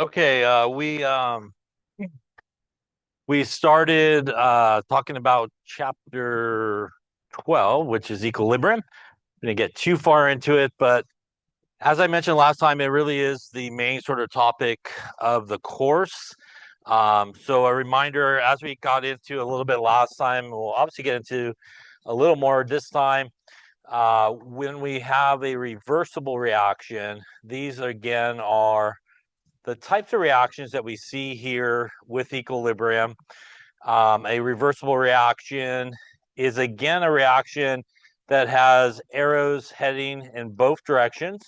Okay, we started talking about chapter 12, which is equilibrium. Didn't get too far into it, but as I mentioned last time, it really is the main sort of topic of the course. So a reminder, as we got into a little bit last time, we'll obviously get into a little more this time. When we have a reversible reaction, these again are the types of reactions that we see here with equilibrium. A reversible reaction is again a reaction that has arrows heading in both directions.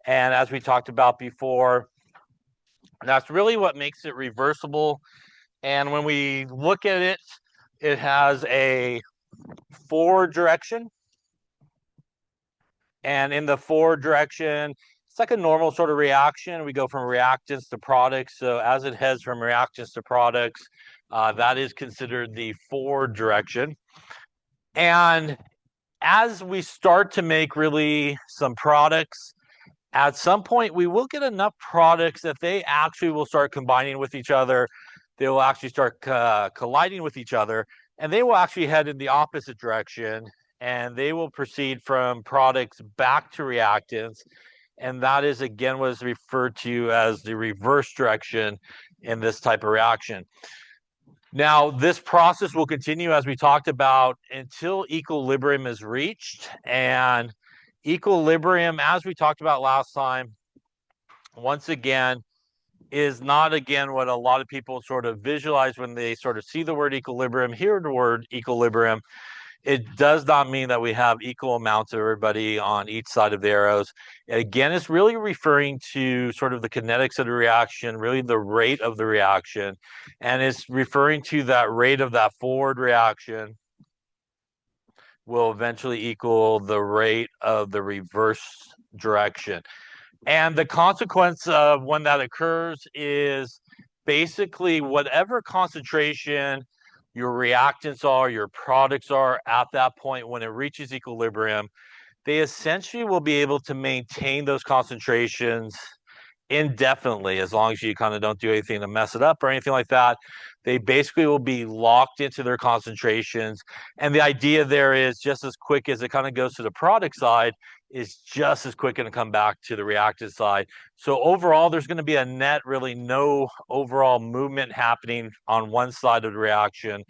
And as we talked about before, that's really what makes it reversible. And when we look at it, it has a forward direction. And in the forward direction, it's like a normal sort of reaction. We go from reactants to products. So as it heads from reactants to products, that is considered the forward direction. And as we start to make really some products, at some point we will get enough products that they actually will start combining with each other. They will actually start colliding with each other, and they will actually head in the opposite direction, and they will proceed from products back to reactants. And that is again what is referred to as the reverse direction in this type of reaction. Now, this process will continue, as we talked about, until equilibrium is reached. And equilibrium, as we talked about last time, once again, is not again what a lot of people sort of visualize when they sort of see the word equilibrium, hear the word equilibrium. It does not mean that we have equal amounts of everybody on each side of the arrows. Again, it's really referring to sort of the kinetics of the reaction, really the rate of the reaction. And it's referring to that rate of that forward reaction will eventually equal the rate of the reverse direction. And the consequence of when that occurs is basically whatever concentration your reactants are, your products are at that point when it reaches equilibrium, they essentially will be able to maintain those concentrations indefinitely as long as you kind of don't do anything to mess it up or anything like that. They basically will be locked into their concentrations. And the idea there is just as quick as it kind of goes to the product side, is just as quick going to come back to the reactive side. So overall, there's going to be a net, really no overall movement happening on one side of the reaction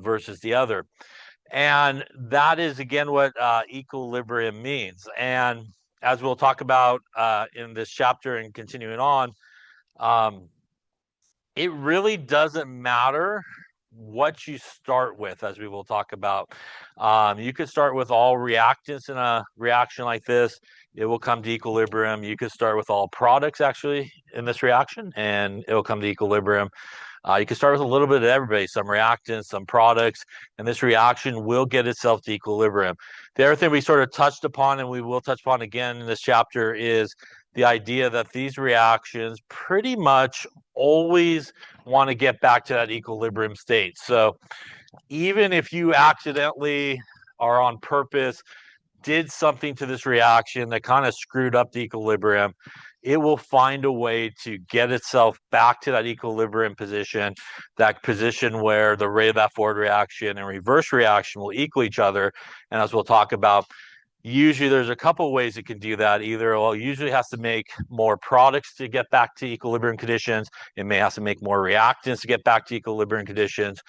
versus the other. And that is, again, what equilibrium means. And as we'll talk about in this chapter and continuing on, um, it really doesn't matter what you start with, as we will talk about. You could start with all reactants in a reaction like this. It will come to equilibrium. You could start with all products actually in this reaction, and it will come to equilibrium. You can start with a little bit of everybody, some reactants, some products, and this reaction will get itself to equilibrium. The other thing we sort of touched upon, and we will touch upon again in this chapter, is the idea that these reactions pretty much always want to get back to that equilibrium state. So even if you accidentally or on purpose did something to this reaction that kind of screwed up the equilibrium, it will find a way to get itself back to that equilibrium position, that position where the rate of that forward reaction and reverse reaction will equal each other. And as we'll talk about, usually there's a couple of ways it can do that. Either, well, it usually has to make more products to get back to equilibrium conditions. It may have to make more reactants to get back to equilibrium conditions.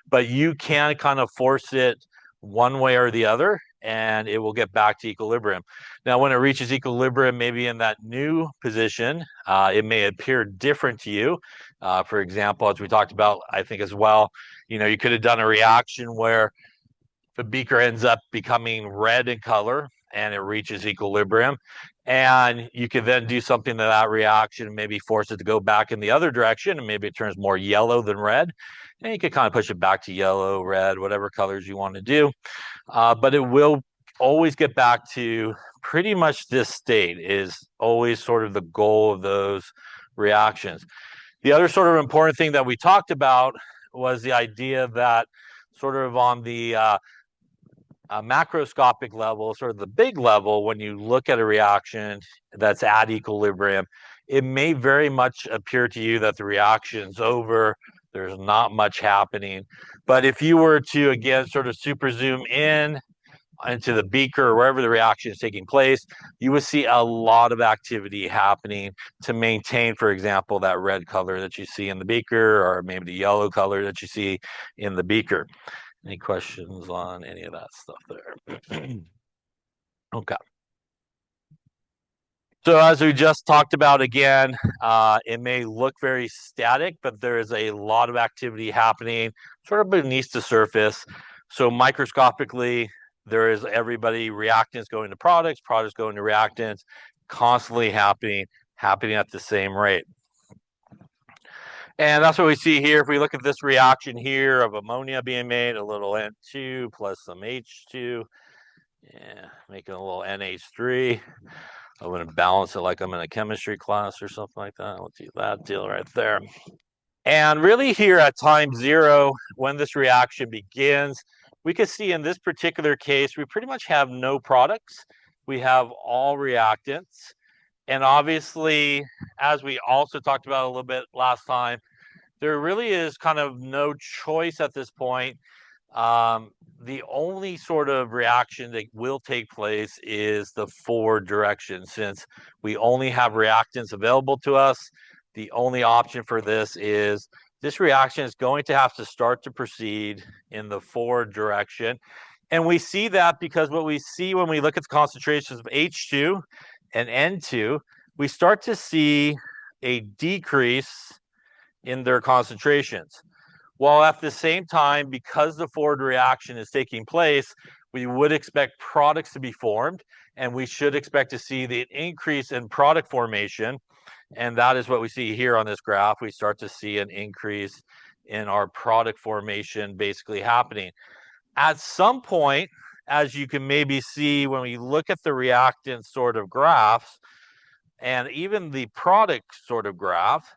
But you can kind of force it one way or the other, and it will get back to equilibrium. Now, when it reaches equilibrium, maybe in that new position, it may appear different to you. For example, as we talked about, I think as well, you could have done a reaction where the beaker ends up becoming red in color and it reaches equilibrium. And you can then do something to that reaction and maybe force it to go back in the other direction, and maybe it turns more yellow than red. And you can kind of push it back to yellow, red, whatever colors you want to do. But it will always get back to pretty much this state is always sort of the goal of those reactions. The other sort of important thing that we talked about was the idea that sort of on the macroscopic level, sort of the big level, when you look at a reaction that's at equilibrium, it may very much appear to you that the reaction's over. There's not much happening. But if you were to, again, sort of super zoom in into the beaker or wherever the reaction is taking place, you would see a lot of activity happening to maintain, for example, that red color that you see in the beaker, or maybe the yellow color that you see in the beaker. Any questions on any of that stuff there? Okay. So as we just talked about again, it may look very static, but there is a lot of activity happening sort of beneath the surface. So microscopically, there is everybody reactants going to products, products going to reactants, constantly happening at the same rate. And that's what we see here. If we look at this reaction here of ammonia being made, a little N2 plus some H2, yeah, making a little NH3. I'm going to balance it like I'm in a chemistry class or something like that. Let's do that deal right there. And really here at time 0, when this reaction begins, we can see in this particular case, we pretty much have no products. We have all reactants. And obviously, as we also talked about a little bit last time, there really is kind of no choice at this point. The only sort of reaction that will take place is the forward direction. Since we only have reactants available to us, the only option for this is this reaction is going to have to start to proceed in the forward direction. And we see that because what we see when we look at the concentrations of H2 and N2, we start to see a decrease in their concentrations. While at the same time, because the forward reaction is taking place, we would expect products to be formed, and we should expect to see the increase in product formation. And that is what we see here on this graph. We start to see an increase in our product formation basically happening. At some point, as you can maybe see when we look at the reactant sort of graphs, and even the product sort of graph,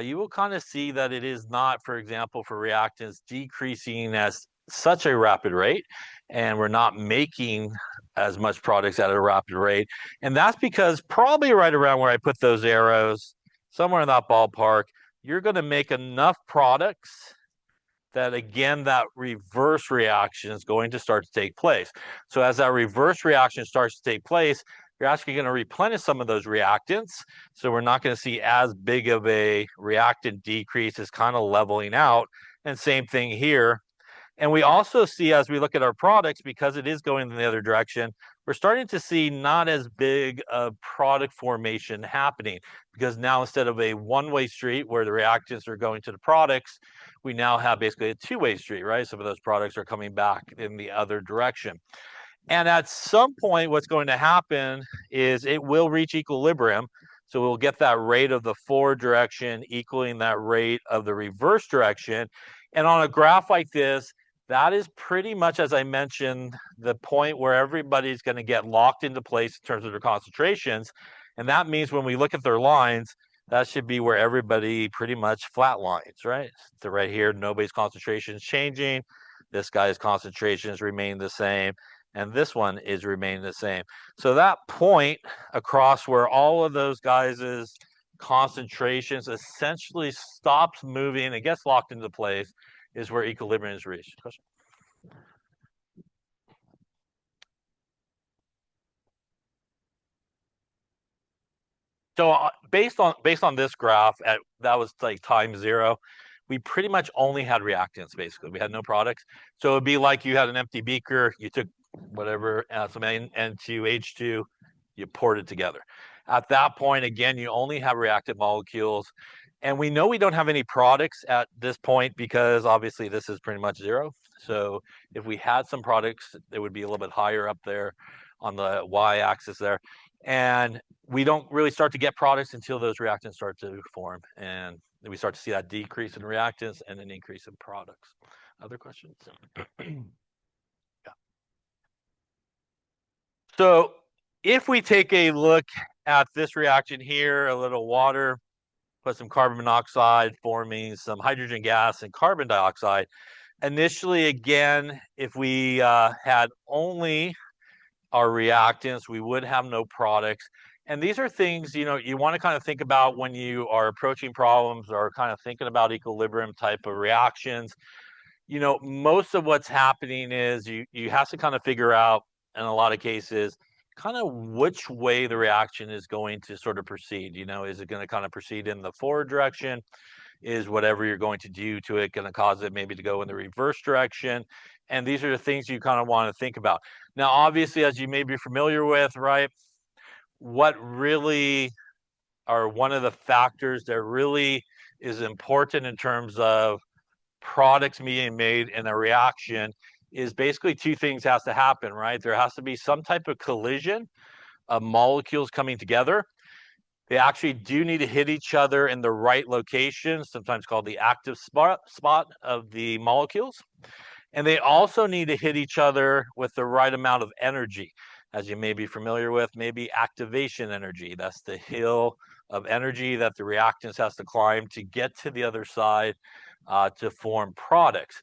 you will kind of see that it is not, for example, for reactants decreasing as such a rapid rate, and we're not making as much products at a rapid rate. And that's because probably right around where I put those arrows, somewhere in that ballpark, you're going to make enough products that, again, that reverse reaction is going to start to take place. So as that reverse reaction starts to take place, you're actually going to replenish some of those reactants. So we're not going to see as big of a reactant decrease. It's kind of leveling out. And same thing here. And we also see, as we look at our products, because it is going in the other direction, we're starting to see not as big a product formation happening, because now instead of a one-way street where the reactants are going to the products, we now have basically a two-way street, right? Some of those products are coming back in the other direction. And at some point, what's going to happen is it will reach equilibrium. So we'll get that rate of the forward direction equaling that rate of the reverse direction. And on a graph like this, that is pretty much, as I mentioned, the point where everybody's going to get locked into place in terms of their concentrations. And that means when we look at their lines, that should be where everybody pretty much flatlines, right? So right here, nobody's concentration is changing. This guy's concentrations remain the same. And this one is remaining the same. So that point across where all of those guys' concentrations essentially stops moving and gets locked into place is where equilibrium is reached. Question? So based on this graph, that was like time 0. We pretty much only had reactants. Basically, we had no products. So it'd be like you had an empty beaker. You took whatever some N2H2, you poured it together. At that point, again, you only have reactant molecules. And we know we don't have any products at this point because obviously this is pretty much 0. So if we had some products, it would be a little bit higher up there on the y-axis there. And we don't really start to get products until those reactants start to form. And we start to see that decrease in reactants and an increase in products. Other questions? Yeah. So if we take a look at this reaction here, a little water, put some carbon monoxide forming some hydrogen gas and carbon dioxide. Initially, again, if we had only our reactants, we would have no products. And these are things, you want to kind of think about when you are approaching problems or kind of thinking about equilibrium type of reactions. Most of what's happening is you have to kind of figure out in a lot of cases kind of which way the reaction is going to sort of proceed. Is it going to kind of proceed in the forward direction? Is whatever you're going to do to it going to cause it maybe to go in the reverse direction? And these are the things you kind of want to think about. Now, obviously, as you may be familiar with, right, what really are one of the factors that really is important in terms of products being made in a reaction is basically two things has to happen, right? There has to be some type of collision of molecules coming together. They actually do need to hit each other in the right location, sometimes called the active spot of the molecules. And they also need to hit each other with the right amount of energy. As you may be familiar with, maybe activation energy. That's the hill of energy that the reactants has to climb to get to the other side to form products.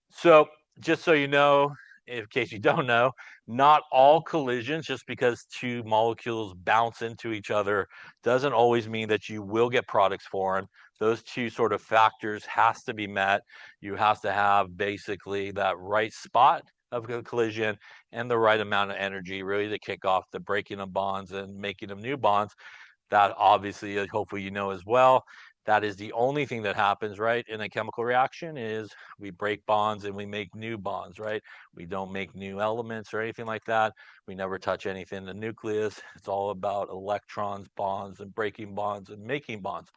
So just so you know, in case you don't know, not all collisions, just because two molecules bounce into each other, doesn't always mean that you will get products formed. Those two sort of factors has to be met. You have to have basically that right spot of a collision and the right amount of energy really to kick off the breaking of bonds and making of new bonds. That obviously, hopefully you know as well, that is the only thing that happens, right, in a chemical reaction is we break bonds and we make new bonds, right? We don't make new elements or anything like that. We never touch anything in the nucleus. It's all about electrons, bonds, and breaking bonds and making bonds.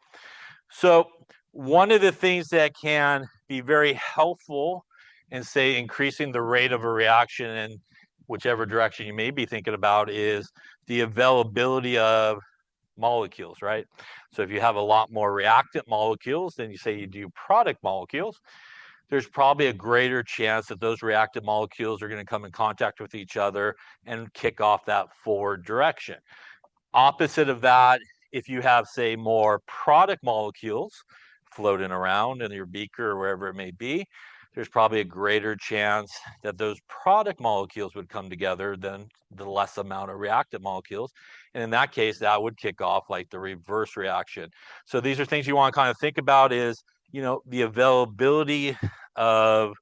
So one of the things that can be very helpful in, say, increasing the rate of a reaction in whichever direction you may be thinking about is the availability of molecules, right? So if you have a lot more reactant molecules than you say you do product molecules, there's probably a greater chance that those reactant molecules are going to come in contact with each other and kick off that forward direction. Opposite of that, if you have, say, more product molecules floating around in your beaker or wherever it may be, there's probably a greater chance that those product molecules would come together than the less amount of reactant molecules. And in that case, that would kick off like the reverse reaction. So these are things you want to kind of think about is, the availability of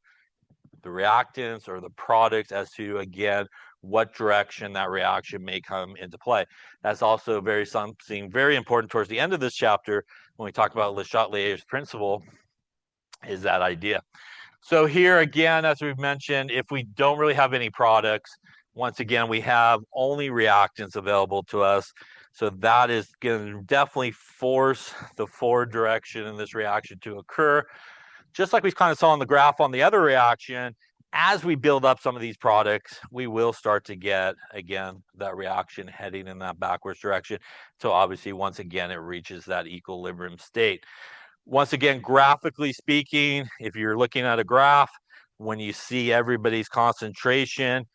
the reactants or the products as to, again, what direction that reaction may come into play. That's also something very important towards the end of this chapter when we talk about Le Chatelier's principle, is that idea. So here again, as we've mentioned, if we don't really have any products, once again, we have only reactants available to us. So that is going to definitely force the forward direction in this reaction to occur. Just like we kind of saw on the graph on the other reaction, as we build up some of these products, we will start to get, again, that reaction heading in that backwards direction. So obviously, once again, it reaches that equilibrium state. Once again, graphically speaking, if you're looking at a graph, when you see everybody's concentration,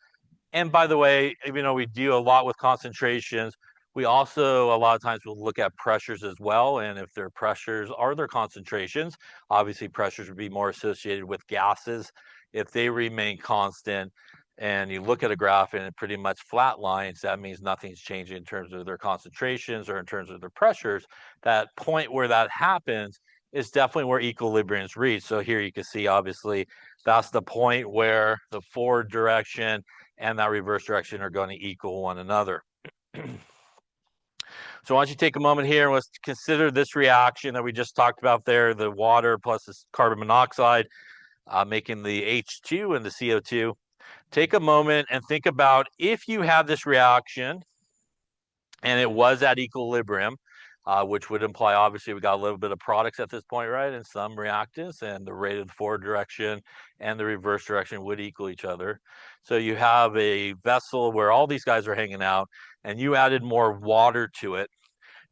and by the way, even though we do a lot with concentrations, we also a lot of times will look at pressures as well. And if their pressures are their concentrations, obviously pressures would be more associated with gases. If they remain constant and you look at a graph and it pretty much flat lines, that means nothing's changing in terms of their concentrations or in terms of their pressures. That point where that happens is definitely where equilibrium is reached. So here you can see, obviously, that's the point where the forward direction and that reverse direction are going to equal one another. So why don't you take a moment here and let's consider this reaction that we just talked about there, the water plus this carbon monoxide making the H2 and the CO2. Take a moment and think about if you have this reaction and it was at equilibrium, which would imply obviously we got a little bit of products at this point, right? And some reactants, and the rate of the forward direction and the reverse direction would equal each other. So you have a vessel where all these guys are hanging out and you added more water to it.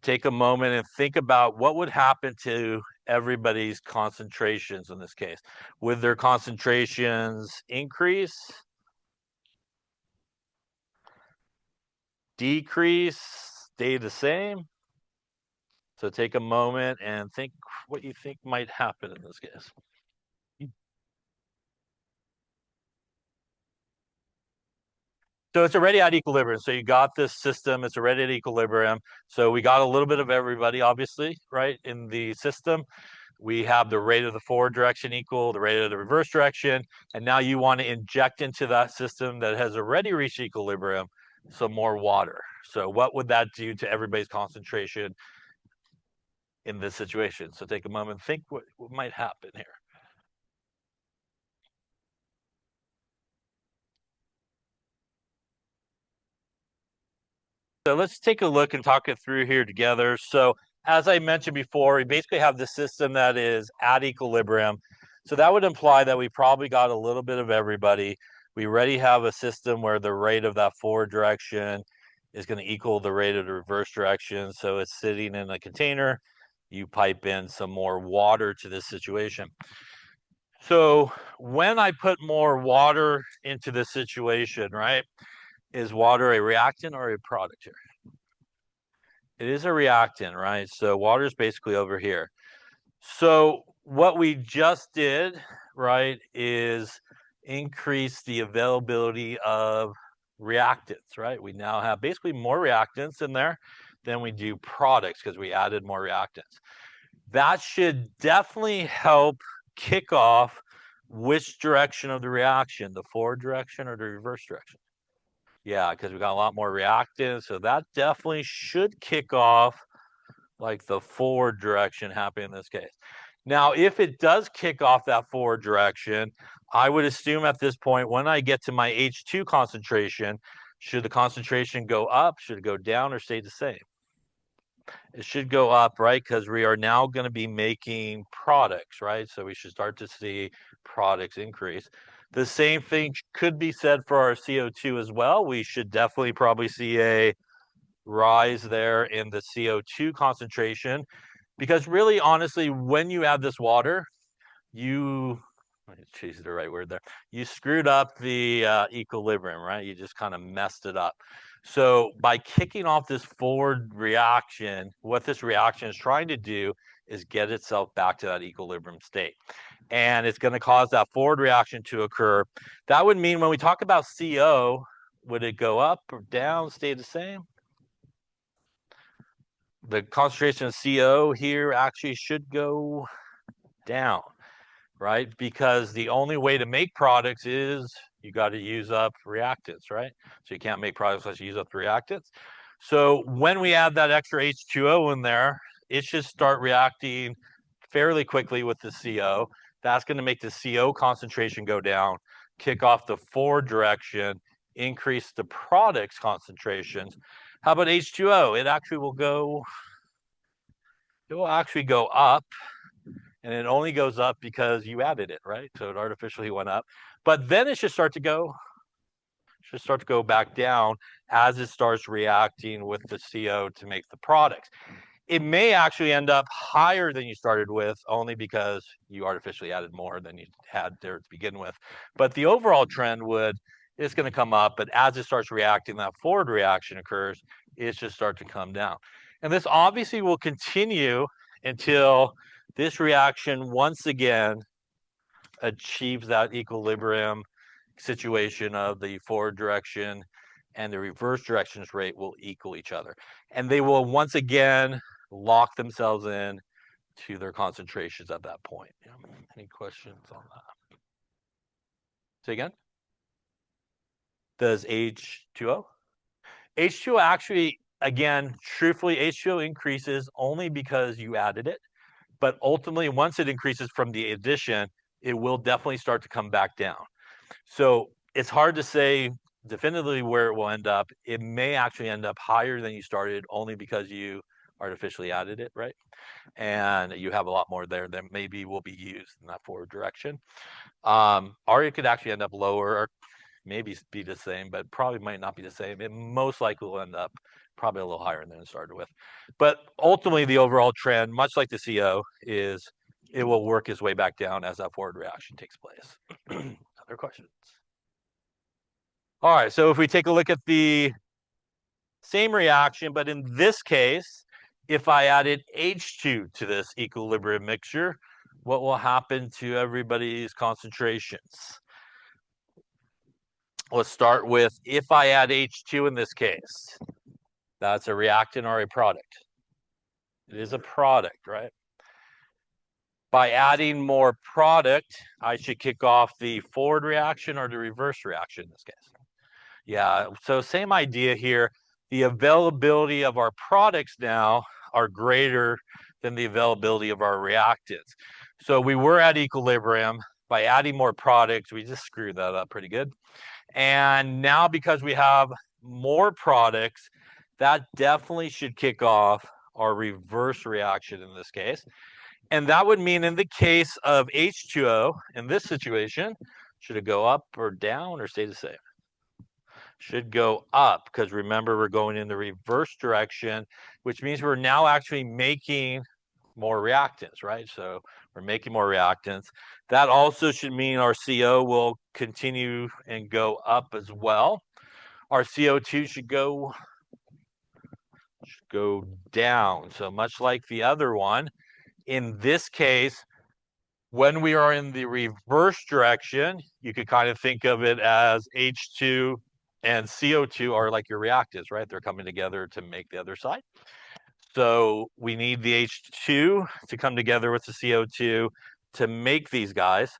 Take a moment and think about what would happen to everybody's concentrations in this case. Would their concentrations increase, decrease, stay the same? So take a moment and think what you think might happen in this case. So it's already at equilibrium. So you got this system, it's already at equilibrium. So we got a little bit of everybody, obviously, right, in the system. We have the rate of the forward direction equal the rate of the reverse direction. And now you want to inject into that system that has already reached equilibrium some more water. So what would that do to everybody's concentration in this situation? So take a moment and think what might happen here. So let's take a look and talk it through here together. So as I mentioned before, we basically have the system that is at equilibrium. So that would imply that we probably got a little bit of everybody. We already have a system where the rate of that forward direction is going to equal the rate of the reverse direction. So it's sitting in a container. You pipe in some more water to this situation. So when I put more water into this situation, right, is water a reactant or a product here? It is a reactant, right? So water is basically over here. So what we just did, right, is increase the availability of reactants, right? We now have basically more reactants in there than we do products because we added more reactants. That should definitely help kick off which direction of the reaction, the forward direction or the reverse direction. Yeah, because we got a lot more reactants. So that definitely should kick off like the forward direction happening in this case. Now, if it does kick off that forward direction, I would assume at this point, when I get to my H2 concentration, should the concentration go up, should it go down, or stay the same? It should go up, right? Because we are now going to be making products, right? So we should start to see products increase. The same thing could be said for our CO2 as well. We should definitely probably see a rise there in the CO2 concentration because really honestly when you add this water you choose the right word there you screwed up the equilibrium, right? You just kind of messed it up. So by kicking off this forward reaction, what this reaction is trying to do is get itself back to that equilibrium state, and it's going to cause that forward reaction to occur. That would mean when we talk about CO, would it go up or down, stay the same? The concentration of CO here actually should go down, right? Because the only way to make products is you got to use up reactants, right? So you can't make products unless you use up the reactants. So when we add that extra H2O in there, it should start reacting fairly quickly with the CO. That's going to make the CO concentration go down, kick off the forward direction, increase the products concentrations. How about H2O? It will actually go up, and it only goes up because you added it, right? So it artificially went up. But then it should start to go back down as it starts reacting with the CO to make the products. It may actually end up higher than you started with only because you artificially added more than you had there to begin with. But the overall trend it's going to come up, but as it starts reacting, that forward reaction occurs, it should start to come down. And this obviously will continue until this reaction once again achieves that equilibrium situation of the forward direction and the reverse directions rate will equal each other. And they will once again lock themselves in to their concentrations at that point. Yeah. Any questions on that? Say again? Does H2O? H2O actually, again, truthfully, H2O increases only because you added it. But ultimately, once it increases from the addition, it will definitely start to come back down. So it's hard to say definitively where it will end up. It may actually end up higher than you started only because you artificially added it, right? And you have a lot more there that maybe will be used in that forward direction. Or it could actually end up lower or maybe be the same, but probably might not be the same. It most likely will end up probably a little higher than it started with. But ultimately, the overall trend, much like the CO, is it will work its way back down as that forward reaction takes place. Other questions? All right, so if we take a look at the same reaction, but in this case, if I added H2 to this equilibrium mixture, what will happen to everybody's concentrations? Let's start with if I add H2 in this case, that's a reactant or a product. It is a product, right? By adding more product, I should kick off the forward reaction or the reverse reaction in this case. Yeah, so same idea here. The availability of our products now are greater than the availability of our reactants. So we were at equilibrium. By adding more products, we just screwed that up pretty good. And now because we have more products, that definitely should kick off our reverse reaction in this case. And that would mean in the case of H2O, in this situation, should it go up or down or stay the same? Should go up, because remember, we're going in the reverse direction, which means we're now actually making more reactants, right? So we're making more reactants. That also should mean our CO will continue and go up as well. Our CO2 should go down. So much like the other one, in this case, when we are in the reverse direction, you could kind of think of it as H2 and CO2 are like your reactants, right? They're coming together to make the other side. So we need the H2 to come together with the CO2 to make these guys,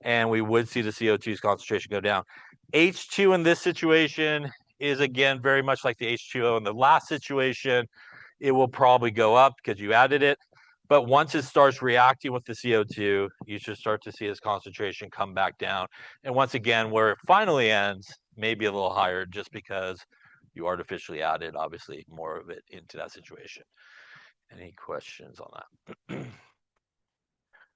and we would see the CO2's concentration go down. H2 in this situation is, again, very much like the H2O in the last situation. It will probably go up because you added it. But once it starts reacting with the CO2, you should start to see its concentration come back down. And once again, where it finally ends, maybe a little higher just because you artificially added, obviously, more of it into that situation. Any questions on that?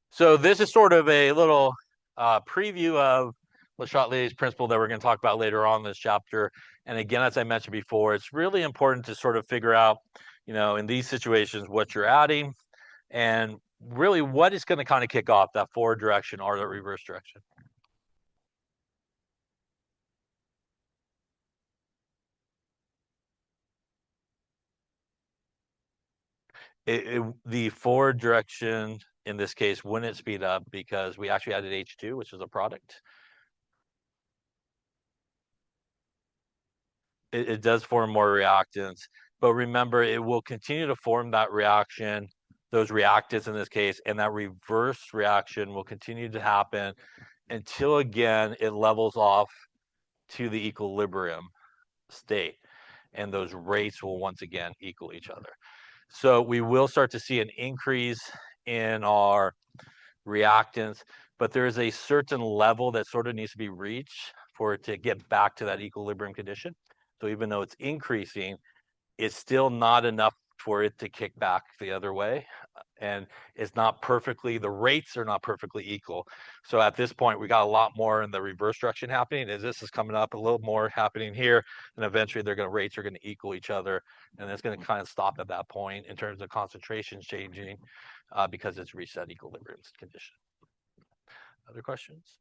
So this is sort of a little preview of Le Chatelier's principle that we're going to talk about later on in this chapter. And again, as I mentioned before, it's really important to sort of figure out, in these situations, what you're adding and really what is going to kind of kick off that forward direction or the reverse direction. The forward direction in this case wouldn't speed up because we actually added H2, which is a product. It does form more reactants, but remember, it will continue to form that reaction, those reactants in this case, and that reverse reaction will continue to happen until, again, it levels off to the equilibrium state, and those rates will once again equal each other. So we will start to see an increase in our reactants, but there is a certain level that sort of needs to be reached for it to get back to that equilibrium condition. So even though it's increasing, it's still not enough for it to kick back the other way. And it's not perfectly, the rates are not perfectly equal. So at this point, we got a lot more in the reverse direction happening. As this is coming up, a little more happening here, and eventually rates are going to equal each other. And it's going to kind of stop at that point in terms of concentrations changing because it's reached that equilibrium condition. Other questions?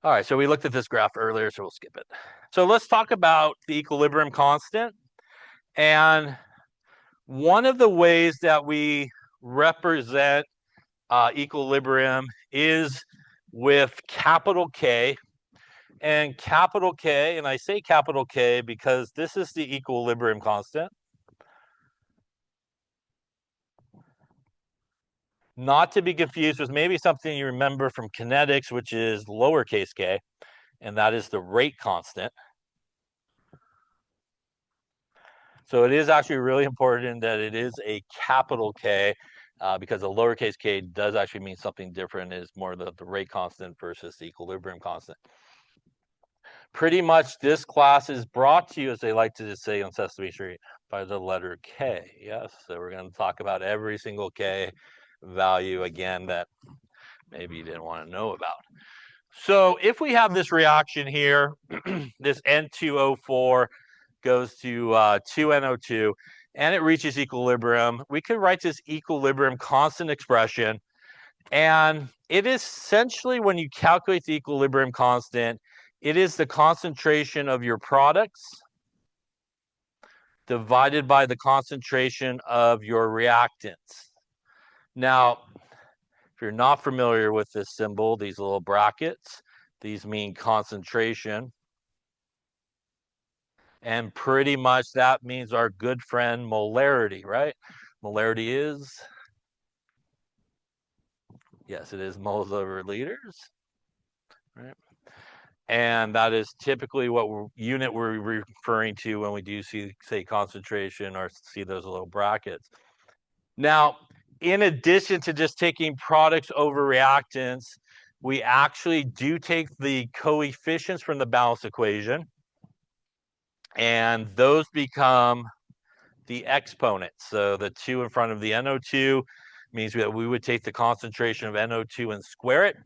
All right, so we looked at this graph earlier, so we'll skip it. So let's talk about the equilibrium constant. And one of the ways that we represent equilibrium is with capital K. And capital K, and I say capital K because this is the equilibrium constant. Not to be confused with maybe something you remember from kinetics, which is lowercase k, and that is the rate constant. So it is actually really important that it is a capital K because a lowercase k does actually mean something different. It's more the rate constant versus the equilibrium constant. Pretty much this class is brought to you, as they like to say on Sesame Street, by the letter K. Yes, so we're going to talk about every single K value again that maybe you didn't want to know about. So if we have this reaction here, this N2O4 goes to 2NO2, and it reaches equilibrium, we could write this equilibrium constant expression. And it is essentially, when you calculate the equilibrium constant, it is the concentration of your products divided by the concentration of your reactants. Now, If you're not familiar with this symbol, these little brackets, these mean concentration. And pretty much that means our good friend molarity, right? Molarity is, yes, it is moles over liters, right? And that is typically what unit we're referring to when we do see, say, concentration or see those little brackets. Now, in addition to just taking products over reactants, we actually do take the coefficients from the balance equation, and those become the exponents. So the 2 in front of the NO2 means that we would take the concentration of NO2 and square it.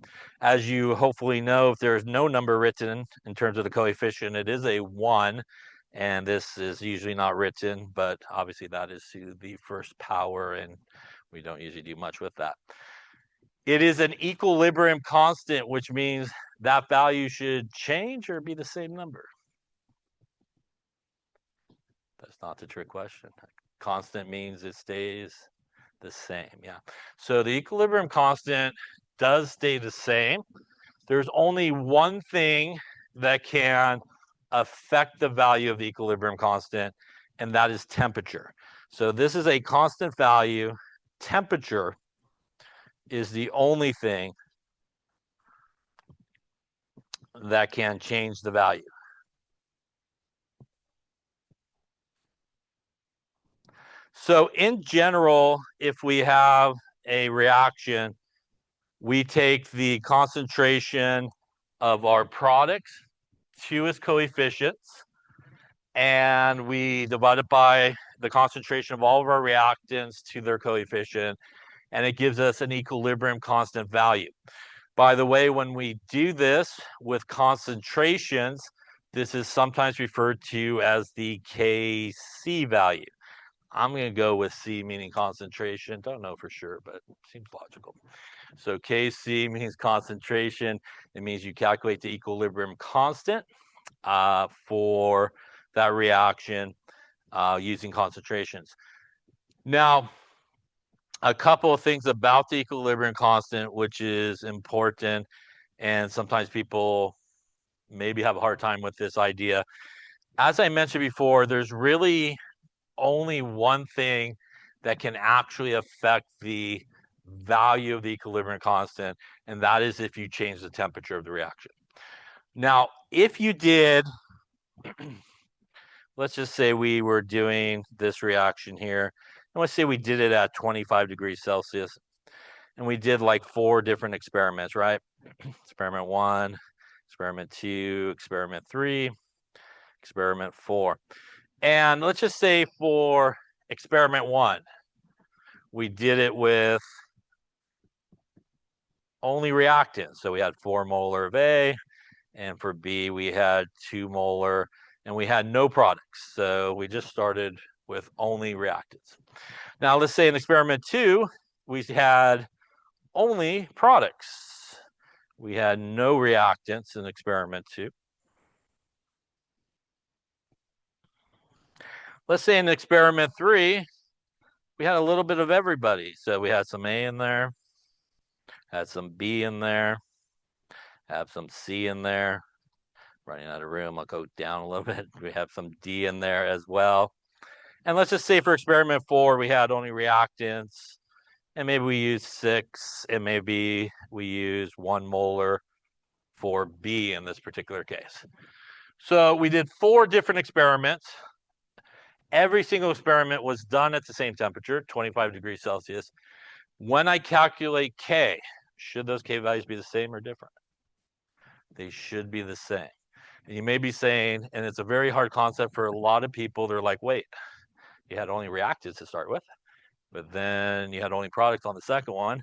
As you hopefully know, if there's no number written in terms of the coefficient, it is a 1, and this is usually not written, but obviously that is to the first power, and we don't usually do much with that. It is an equilibrium constant, which means that value should change or be the same number. That's not the trick question. Constant means it stays the same, yeah. So the equilibrium constant does stay the same. There's only one thing that can affect the value of the equilibrium constant, and that is temperature. So this is a constant value. Temperature is the only thing that can change the value. So in general, if we have a reaction, we take the concentration of our products to its coefficients, and we divide it by the concentration of all of our reactants to their coefficient, and it gives us an equilibrium constant value. By the way, when we do this with concentrations, this is sometimes referred to as the Kc value. I'm going to go with C, meaning concentration. Don't know for sure, but it seems logical. So Kc means concentration. It means you calculate the equilibrium constant for that reaction using concentrations. Now, a couple of things about the equilibrium constant, which is important, and sometimes people maybe have a hard time with this idea. As I mentioned before, there's really only one thing that can actually affect the value of the equilibrium constant, and that is if you change the temperature of the reaction. Now, if you did, let's just say we were doing this reaction here, and let's say we did it at 25 degrees Celsius, and we did like 4 different experiments, right? Experiment 1, experiment 2, experiment 3, experiment 4. And let's just say for experiment 1, we did it with only reactants. So we had 4 molar of A, and for B, we had 2 molar, and we had no products. So we just started with only reactants. Now, let's say in experiment 2, we had only products. We had no reactants in experiment 2. Let's say in experiment 3, we had a little bit of everybody. So we had some A in there, had some B in there, have some C in there. Running out of room, I'll go down a little bit. We have some D in there as well. And let's just say for experiment 4, we had only reactants, and maybe we used 6, and maybe we used 1 molar for B in this particular case. So we did 4 different experiments. Every single experiment was done at the same temperature, 25 degrees Celsius. When I calculate K, should those K values be the same or different? They should be the same. And you may be saying, and it's a very hard concept for a lot of people, they're like, wait, you had only reactants to start with, but then you had only products on the second one.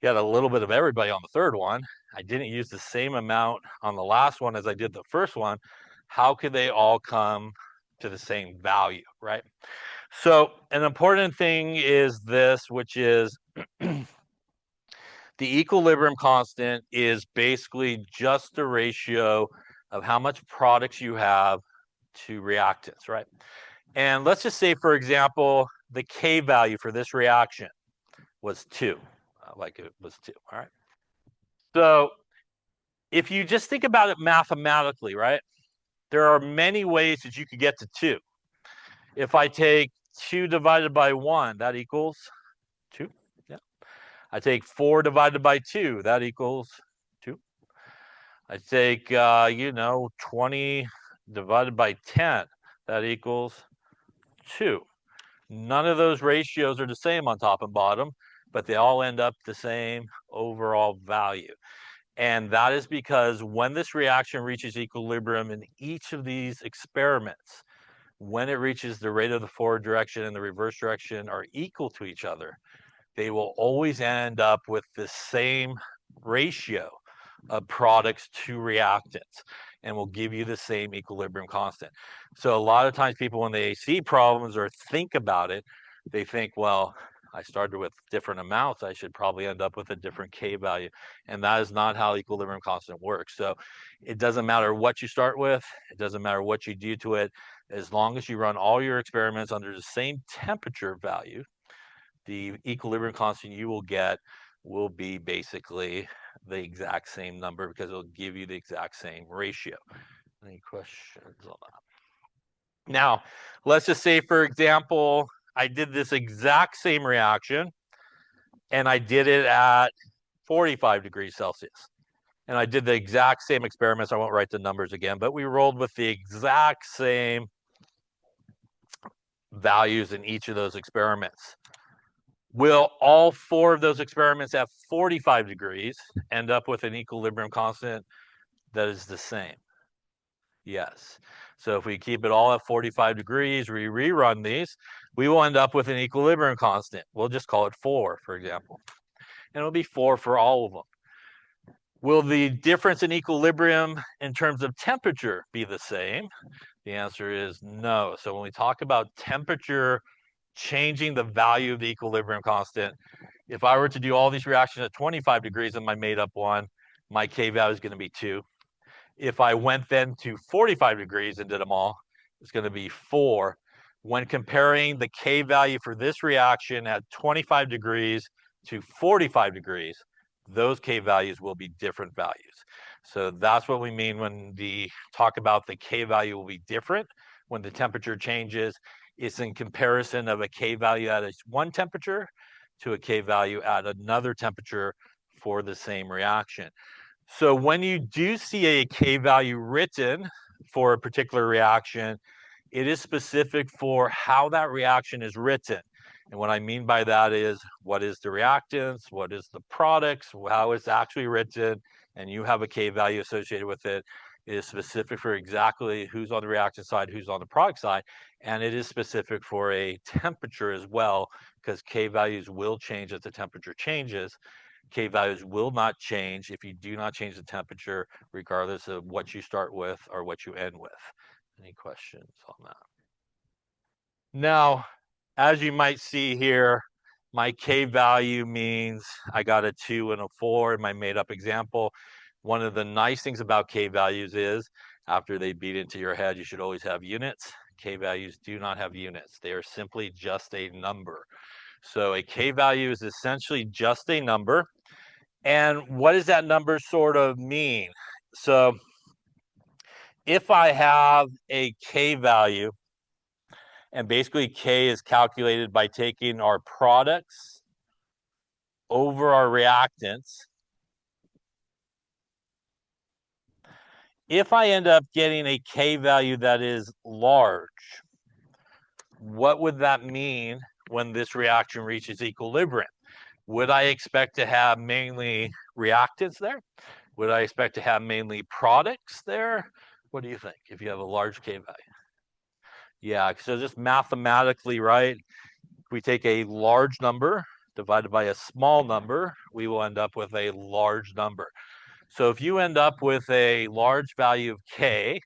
You had a little bit of everybody on the third one. I didn't use the same amount on the last one as I did the first one. How could they all come to the same value, right? So an important thing is this, which is the equilibrium constant is basically just the ratio of how much products you have to reactants, right? And let's just say, for example, the K value for this reaction was 2. like it was 2. All right. So if you just think about it mathematically, right, there are many ways that you could get to 2. If I take 2 divided by 1, that equals 2. Yeah. I take 4 divided by 2, that equals 2. I take, 20 divided by 10, that equals 2. None of those ratios are the same on top and bottom, but they all end up the same overall value. And that is because when this reaction reaches equilibrium in each of these experiments, when it reaches the rate of the forward direction and the reverse direction are equal to each other, they will always end up with the same ratio of products to reactants and will give you the same equilibrium constant. So a lot of times people, when they see problems or think about it, they think, well, I started with different amounts, I should probably end up with a different K value. And that is not how equilibrium constant works. So it doesn't matter what you start with, it doesn't matter what you do to it, as long as you run all your experiments under the same temperature value, the equilibrium constant you will get will be basically the exact same number because it'll give you the exact same ratio. Any questions on that? Now, let's just say, for example, I did this exact same reaction and I did it at 45 degrees Celsius. And I did the exact same experiments. I won't write the numbers again, but we rolled with the exact same values in each of those experiments. Will all 4 of those experiments at 45 degrees end up with an equilibrium constant that is the same? Yes. So if we keep it all at 45 degrees, we rerun these, we will end up with an equilibrium constant. We'll just call it 4, for example. And it'll be 4 for all of them. Will the difference in equilibrium in terms of temperature be the same? The answer is no. So when we talk about temperature changing the value of the equilibrium constant, if I were to do all these reactions at 25 degrees in my made up one, my K value is going to be 2. If I went then to 45 degrees and did them all, it's going to be 4. When comparing the K value for this reaction at 25 degrees to 45 degrees, those K values will be different values. So that's what we mean when we talk about the K value will be different when the temperature changes. It's in comparison of a K value at one temperature to a K value at another temperature for the same reaction. So when you do see a K value written for a particular reaction, it is specific for how that reaction is written. And what I mean by that is what is the reactants, what is the products, how it's actually written, and you have a K value associated with it. It is specific for exactly who's on the reactant side, who's on the product side, and it is specific for a temperature as well, because K values will change as the temperature changes. K values will not change if you do not change the temperature, regardless of what you start with or what you end with. Any questions on that? Now, as you might see here, my K value means I got a 2 and a 4 in my made up example. One of the nice things about K values is after they beat into your head, you should always have units. K values do not have units. They are simply just a number. So a K value is essentially just a number. And what does that number sort of mean? So if I have a K value, and basically K is calculated by taking our products over our reactants, if I end up getting a K value that is large, what would that mean when this reaction reaches equilibrium? Would I expect to have mainly reactants there? Would I expect to have mainly products there? What do you think if you have a large K value? Yeah, so just mathematically, right? If we take a large number divided by a small number, we will end up with a large number. So if you end up with a large value of K,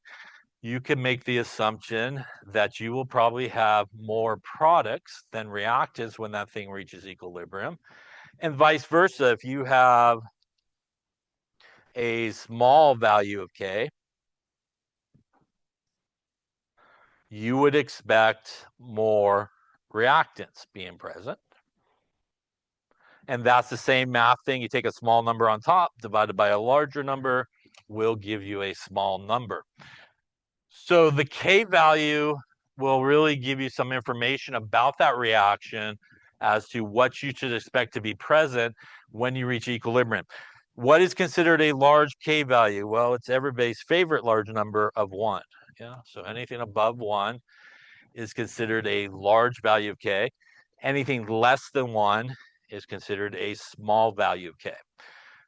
you can make the assumption that you will probably have more products than reactants when that thing reaches equilibrium. And vice versa, if you have a small value of K, you would expect more reactants being present. And that's the same math thing. You take a small number on top divided by a larger number will give you a small number. So the K value will really give you some information about that reaction as to what you should expect to be present when you reach equilibrium. What is considered a large K value? Well, it's everybody's favorite large number of 1. Yeah, so anything above 1 is considered a large value of K. Anything less than 1 is considered a small value of K.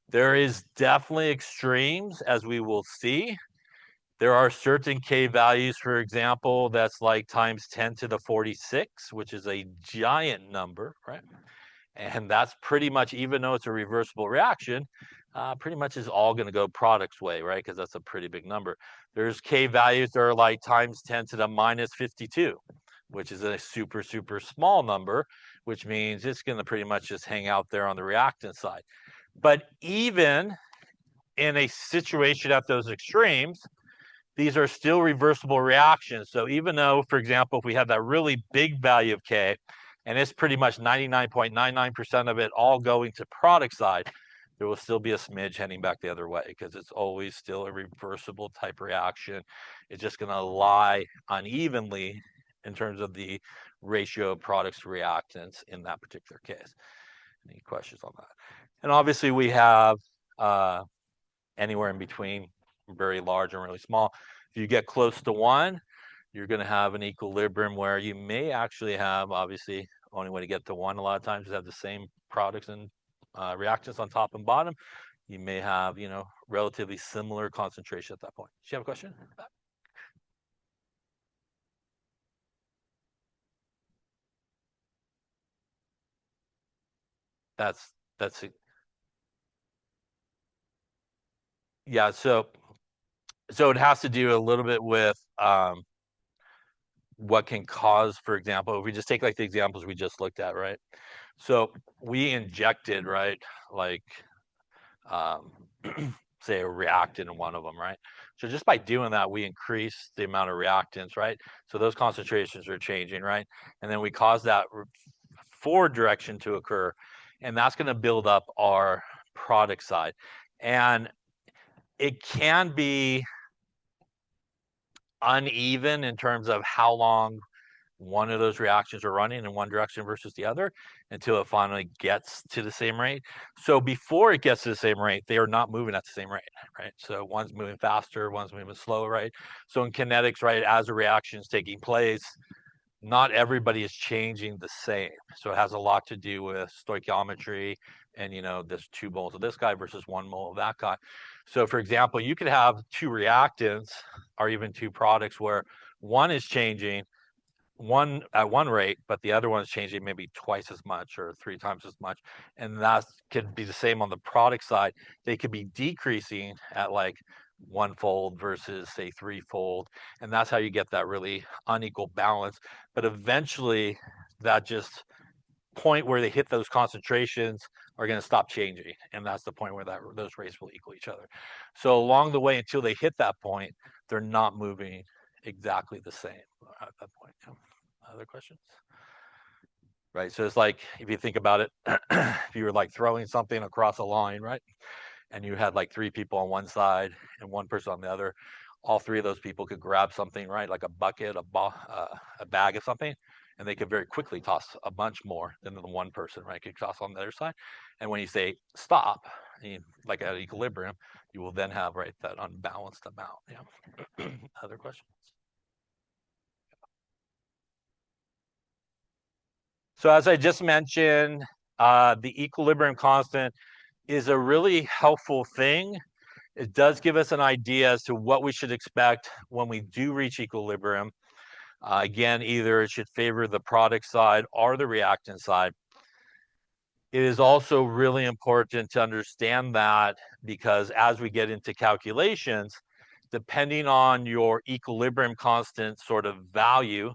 There is definitely extremes, as we will see. There are certain K values, for example, that's like times 10 to the 46, which is a giant number, right? And that's pretty much, even though it's a reversible reaction, pretty much is all going to go product's way, right? Because that's a pretty big number. There's K values that are like times 10 to the minus 52, which is a super, super small number, which means it's going to pretty much just hang out there on the reactant side. But even in a situation at those extremes, these are still reversible reactions. So even though, for example, if we have that really big value of K, and it's pretty much 99.99% of it all going to product side, there will still be a smidge heading back the other way because it's always still a reversible type reaction. It's just going to lie unevenly in terms of the ratio of products to reactants in that particular case. Any questions on that? And obviously we have anywhere in between very large and really small. If you get close to 1, you're going to have an equilibrium where you may actually have, obviously, only way to get to 1 a lot of times is have the same products and reactants on top and bottom. You may have, relatively similar concentration at that point. Do you have a question? That's it. Yeah, so it has to do a little bit with what can cause, for example, if we just take like the examples we just looked at, right? So we injected, right, like say a reactant in one of them, right? So just by doing that, we increase the amount of reactants, right? So those concentrations are changing, right? And then we cause that forward direction to occur, and that's going to build up our product side. And it can be uneven in terms of how long one of those reactions are running in one direction versus the other until it finally gets to the same rate. So before it gets to the same rate, they are not moving at the same rate, right? So one's moving faster, one's moving slower, right? So in kinetics, right, as a reaction is taking place, not everybody is changing the same. So it has a lot to do with stoichiometry and, there's 2 moles of this guy versus 1 mole of that guy. So for example, you could have 2 reactants or even 2 products where one is changing one at one rate, but the other one is changing maybe twice as much or 3 times as much. And that could be the same on the product side. They could be decreasing at like 1-fold versus say 3-fold. And that's how you get that really unequal balance. But eventually that just point where they hit those concentrations are going to stop changing. And that's the point where those rates will equal each other. So along the way, until they hit that point, they're not moving exactly the same at that point. Other questions? Right. So it's like if you think about it, if you were like throwing something across a line, right? And you had like 3 people on one side and 1 person on the other, all 3 of those people could grab something, right? Like a bucket, a bag of something, and they could very quickly toss a bunch more than the 1 person, right? Could toss on the other side. And when you say stop, like at equilibrium, you will then have, right, that unbalanced amount. Yeah. Other questions? So as I just mentioned, the equilibrium constant is a really helpful thing. It does give us an idea as to what we should expect when we do reach equilibrium. Again, either it should favor the product side or the reactant side. It is also really important to understand that because as we get into calculations, depending on your equilibrium constant sort of value,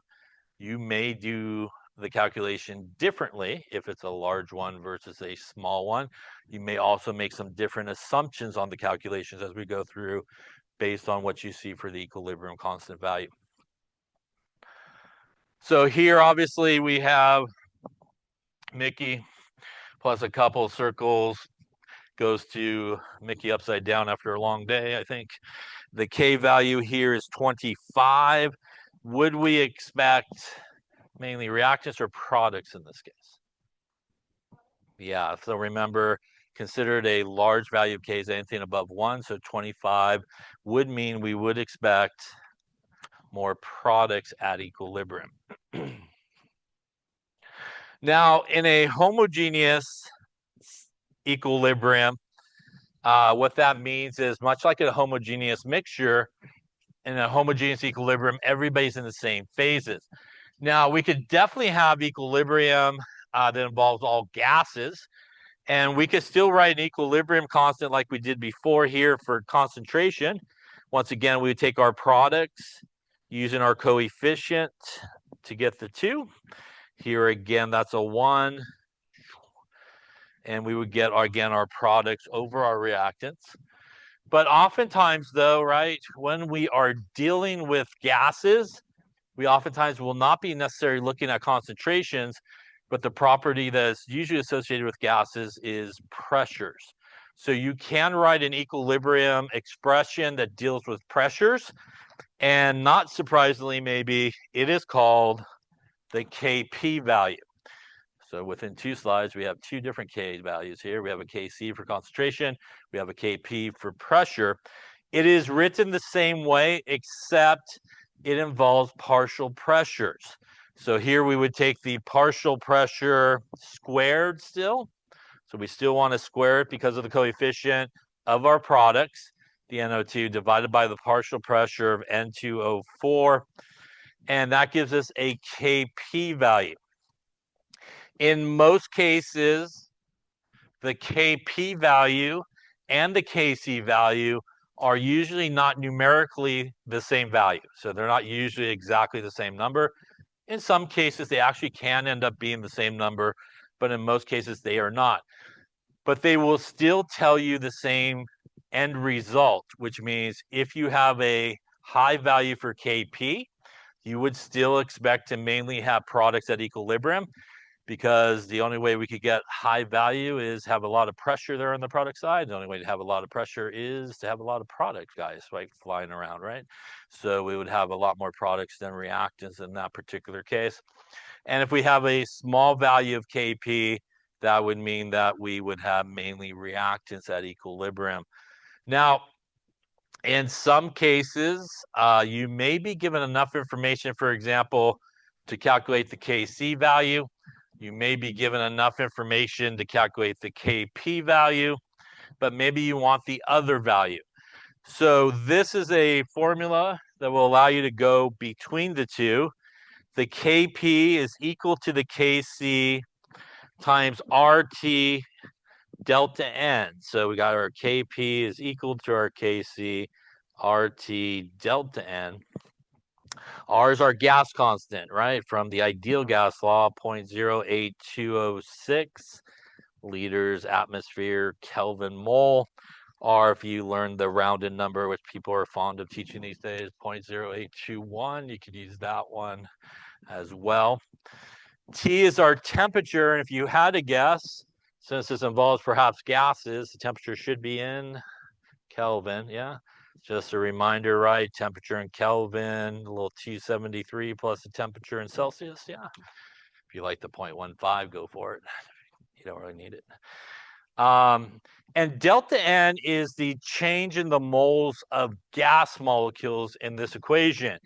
you may do the calculation differently if it's a large one versus a small one. You may also make some different assumptions on the calculations as we go through based on what you see for the equilibrium constant value. So here, obviously, we have Mickey plus a couple of circles goes to Mickey upside down after a long day, I think. The K value here is 25. Would we expect mainly reactants or products in this case? Yeah, so remember, considered a large value of K is anything above 1, so 25 would mean we would expect more products at equilibrium. Now, in a homogeneous equilibrium, what that means is much like a homogeneous mixture, in a homogeneous equilibrium, everybody's in the same phases. Now, we could definitely have equilibrium that involves all gases, and we could still write an equilibrium constant like we did before here for concentration. Once again, we would take our products using our coefficient to get the 2. Here again, that's a 1. And we would get, again, our products over our reactants. But oftentimes, though, right, when we are dealing with gases, we oftentimes will not be necessarily looking at concentrations, but the property that's usually associated with gases is pressures. So you can write an equilibrium expression that deals with pressures, and not surprisingly, maybe, it is called the Kp value. So within 2 slides, we have 2 different K values here. We have a Kc for concentration. We have a Kp for pressure. It is written the same way, except it involves partial pressures. So here we would take the partial pressure squared still. So we still want to square it because of the coefficient of our products, the NO2 divided by the partial pressure of N2O4. And that gives us a Kp value. In most cases, the Kp value and the Kc value are usually not numerically the same value. So they're not usually exactly the same number. In some cases, they actually can end up being the same number, but in most cases, they are not. But they will still tell you the same end result, which means if you have a high value for Kp, you would still expect to mainly have products at equilibrium, because the only way we could get high value is have a lot of pressure there on the product side. The only way to have a lot of pressure is to have a lot of product guys, right, flying around, right? So we would have a lot more products than reactants in that particular case. And if we have a small value of Kp, that would mean that we would have mainly reactants at equilibrium. Now, in some cases, you may be given enough information, for example, to calculate the Kc value. You may be given enough information to calculate the Kp value, but maybe you want the other value. So this is a formula that will allow you to go between the two. The Kp is equal to the Kc times RT delta N. So we got our Kp is equal to our Kc, RT delta N. R is our gas constant, right? From the ideal gas law, 0.08206 liters atmosphere Kelvin mole. R, if you learn the rounded number, which people are fond of teaching these days, 0.0821, you could use that one as well. T is our temperature, and if you had to guess, since this involves perhaps gases, the temperature should be in Kelvin, yeah? Just a reminder, right? Temperature in Kelvin, a little 273 plus the temperature in Celsius, yeah? If you like the 0.15, go for it. You don't really need it. And delta N is the change in the moles of gas molecules in this equation.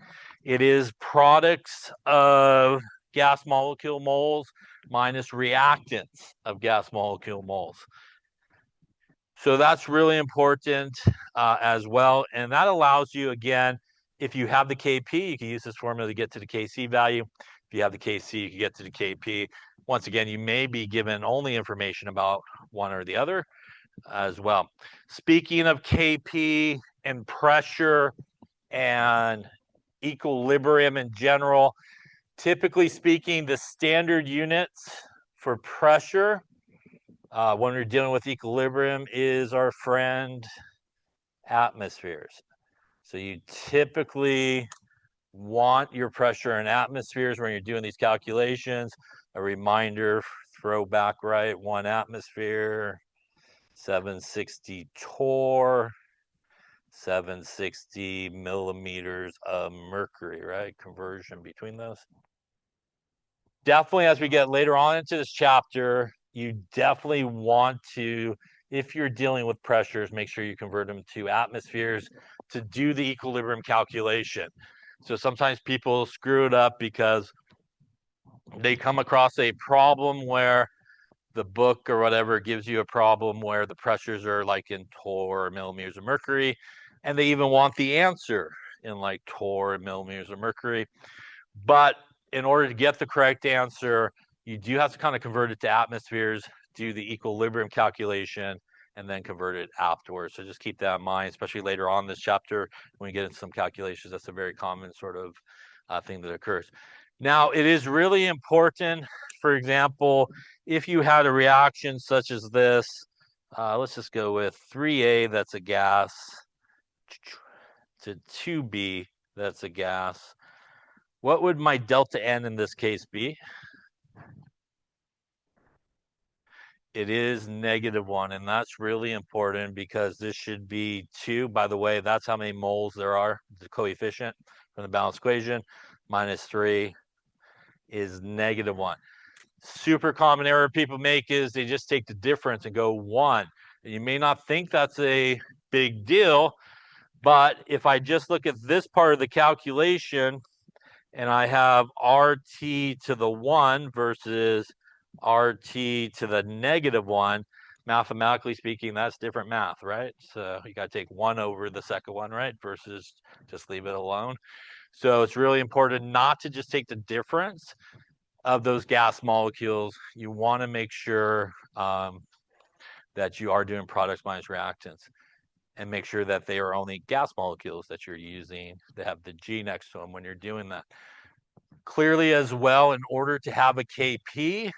It is products of gas molecule moles minus reactants of gas molecule moles. So that's really important as well. And that allows you, again, if you have the Kp, you can use this formula to get to the Kc value. If you have the Kc, you can get to the Kp. Once again, you may be given only information about one or the other as well. Speaking of Kp and pressure and equilibrium in general, typically speaking, the standard units for pressure when we're dealing with equilibrium is our friend atmospheres. So you typically want your pressure in atmospheres when you're doing these calculations. A reminder throwback, right? 1 atmosphere, 760 torr, 760 millimeters of mercury, right? Conversion between those. Definitely, as we get later on into this chapter, you definitely want to, if you're dealing with pressures, make sure you convert them to atmospheres to do the equilibrium calculation. So sometimes people screw it up because they come across a problem where the book or whatever gives you a problem where the pressures are like in torr or millimeters of mercury, and they even want the answer in like torr and millimeters of mercury. But in order to get the correct answer, you do have to kind of convert it to atmospheres, do the equilibrium calculation, and then convert it afterwards. So just keep that in mind, especially later on in this chapter when we get into some calculations. That's a very common sort of thing that occurs. Now, it is really important, for example, if you had a reaction such as this, let's just go with 3A, that's a gas, to 2B, that's a gas. What would my delta N in this case be? It is -1, and that's really important because this should be 2. By the way, that's how many moles there are, the coefficient from the balanced equation. -3 is -1. Super common error people make is they just take the difference and go 1. And you may not think that's a big deal, but if I just look at this part of the calculation, and I have RT to the 1 versus RT to the -1, mathematically speaking, that's different math, right? So you got to take 1 over the second one, right? Versus just leave it alone. So it's really important not to just take the difference of those gas molecules. You want to make sure that you are doing products minus reactants, and make sure that they are only gas molecules that you're using that have the G next to them when you're doing that. Clearly as well, in order to have a KP,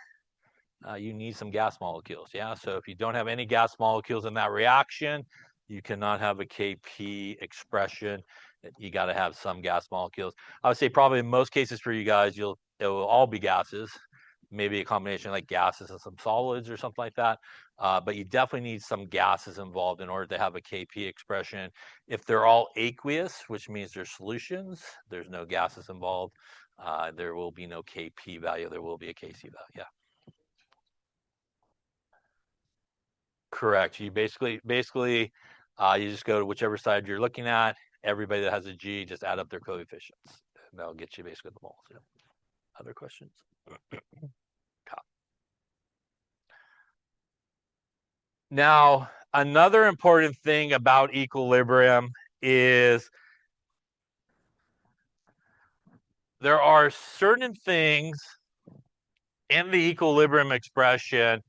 you need some gas molecules, yeah? So if you don't have any gas molecules in that reaction, you cannot have a KP expression. You got to have some gas molecules. I would say probably in most cases for you guys, it will all be gases, maybe a combination like gases and some solids or something like that. But you definitely need some gases involved in order to have a KP expression. If they're all aqueous, which means they're solutions, there's no gases involved. There will be no KP value. There will be a KC value. Yeah. Correct. You basically you just go to whichever side you're looking at. Everybody that has a G, just add up their coefficients, and that'll get you basically the moles. Yeah. Other questions? Now, another important thing about equilibrium is there are certain things in the equilibrium expression